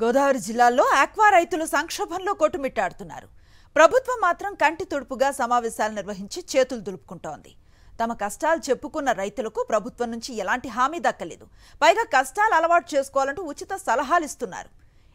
గోదావరి జిల్లాలో ఆక్వా రైతులు సంక్షోభంలో కొట్టుమిట్టాడుతున్నారు. ప్రభుత్వం మాత్రం కంటి తుడుపుగా సమావేశాలు నిర్వహించి చేతులు దులుపుకుంటోంది. తమ కష్టాలు చెప్పుకున్న రైతులకు ప్రభుత్వం నుంచి ఎలాంటి హామీ దక్కలేదు. పైగా కష్టాలు అలవాటు చేసుకోవాలంటూ ఉచిత సలహాలు ఇస్తున్నారు.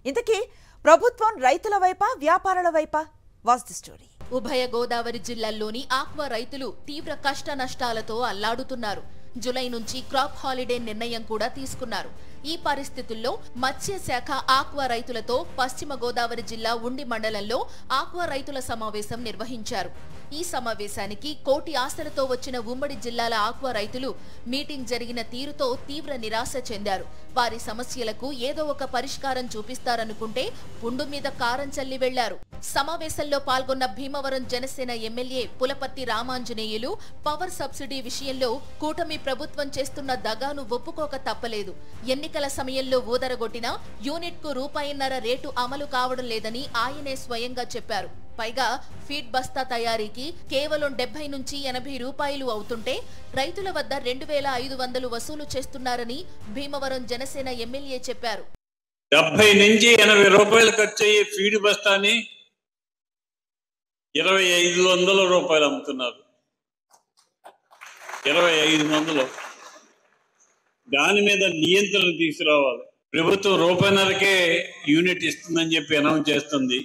ఇంతకీ ప్రభుత్వం రైతుల వైపా వ్యాపారుల వైపా? Watch the story. ఉభయ గోదావరి జిల్లాల్లోని ఆక్వా రైతులు తీవ్ర కష్ట నష్టాలతో అల్లాడుతున్నారు. జూలై నుంచి క్రాప్ హాలిడే నిర్ణయం కూడా తీసుకున్నారు. ఈ పరిస్థితుల్లో మత్స్య శాఖ ఆక్వా రైతులతో పశ్చిమ గోదావరి జిల్లా ఉండి మండలంలో ఆక్వా రైతుల సమావేశం నిర్వహించారు. ఈ సమావేశానికి కోటి ఆశలతో వచ్చిన ఉమ్మడి జిల్లాల ఆక్వా రైతులు మీటింగ్ జరిగిన తీరుతో తీవ్ర నిరాశ చెందారు. వారి సమస్యలకు ఏదో ఒక పరిష్కారం చూపిస్తారనుకుంటే పుండు మీద కారం చల్లి వెళ్లారు. సమావేశంలో పాల్గొన్న Bhimavaram Janasena MLA Pulaparthi Ramanjaneyulu power subsidy విషయంలో కూటమి ప్రభుత్వం చేస్తున్న దగాను ఒప్పుకోక తప్పలేదు. ఎన్నికల సమయంలో ఊదరగొట్టినా యూనిట్ కు ₹1.5 రేటు అమలు కావడం లేదని ఆయనే స్వయంగా చెప్పారు. పైగా ఫీడ్ బస్తా తయారీకి కేవలం 70 నుంచి 80 రూపాయలు అవుతుంటే రైతుల వద్ద 2,500 వసూలు చేస్తున్నారని భీమవరం జనసేన ఎమ్మెల్యే చెప్పారు. 70 నుంచి 80 రూపాయలు ఖర్చు అయ్యే ఫీడ్ బస్తాని 2,500 రూపాయలు అమ్ముతున్నారు. 2,500. దాని మీద నియంత్రణ తీసుకురావాలి. ప్రభుత్వం ₹1.5కే యూనిట్ ఇస్తుందని చెప్పి అనౌన్స్ చేస్తుంది.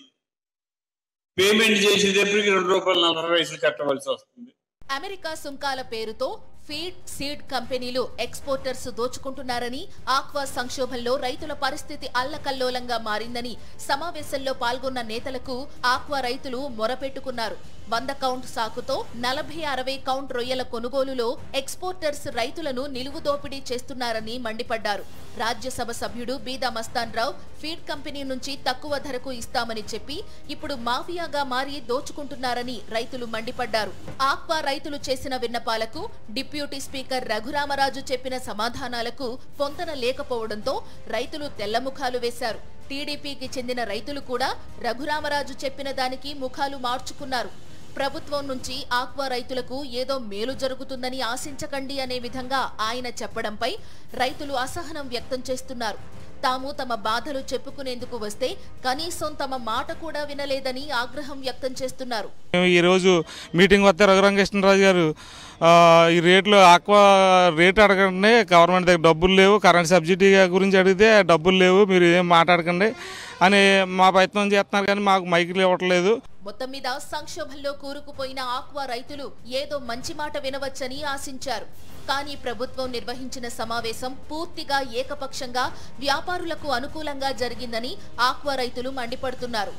పేమెంట్ చేసేటప్పటికి ₹2.40 కట్టవలసి వస్తుంది. అమెరికా సుంకాల పేరుతో ఫీడ్ సీడ్ కంపెనీలు ఎక్స్పోర్టర్స్ దోచుకుంటున్నారని, ఆక్వా సంక్షోభంలో రైతుల పరిస్థితి అల్లకల్లోలంగా మారిందని సమావేశంలో పాల్గొన్న నేతలకు ఆక్వా రైతులు మొరపెట్టుకున్నారు. 100 కౌంట్ సాకుతో 40-60 కౌంట్ రొయ్యల కొనుగోలులో ఎక్స్పోర్టర్స్ రైతులను నిలువు దోపిడీ చేస్తున్నారని మండిపడ్డారు. రాజ్యసభ సభ్యుడు బీదా మస్తాన్ రావు ఫీడ్ కంపెనీ నుంచి తక్కువ ధరకు ఇస్తామని చెప్పి ఇప్పుడు మాఫియాగా మారి దోచుకుంటున్నారని రైతులు మండిపడ్డారు. ఆక్వా రైతులు చేసిన విన్నపాలకు డిప్యూటీ స్పీకర్ రఘురామరాజు చెప్పిన సమాధానాలకు పొంతన లేకపోవడంతో రైతులు తెల్లముఖాలు వేశారు. టీడీపీకి చెందిన రైతులు కూడా రఘురామరాజు చెప్పిన దానికి ముఖాలు మార్చుకున్నారు. ప్రభుత్వం నుంచి ఆక్వా రైతులకు ఏదో మేలు జరుగుతుందని ఆశించకండి అనే విధంగా ఆయన చెప్పడంపై రైతులు అసహనం వ్యక్తం చేస్తున్నారు. తాము తమ బాధలు చెప్పుకునేందుకు వస్తే కనీసం తమ మాట కూడా వినలేదని ఆగ్రహం వ్యక్తం చేస్తున్నారు. ఈ రోజు మీటింగ్ వస్తే రఘురామకృష్ణరాజు గారు ఈ రేట్లు ఆక్వా రేట్ అడగండి, గవర్నమెంట్ దగ్గర డబ్బులు లేవు, కరెంట్ సబ్సిడీ గురించి అడిగితే డబ్బులు లేవు, మీరు ఏం మాట్లాడకండి అని మా ప్రయత్నం చేస్తున్నారు, కానీ మాకు మైకులు ఇవ్వట్లేదు. మొత్తం మీద సంక్షోభంలో కూరుకుపోయిన ఆక్వా రైతులు ఏదో మంచి మాట వినవచ్చని ఆశించారు. కానీ ప్రభుత్వం నిర్వహించిన సమావేశం పూర్తిగా ఏకపక్షంగా వ్యాపారులకు అనుకూలంగా జరిగిందని ఆక్వా రైతులు మండిపడుతున్నారు.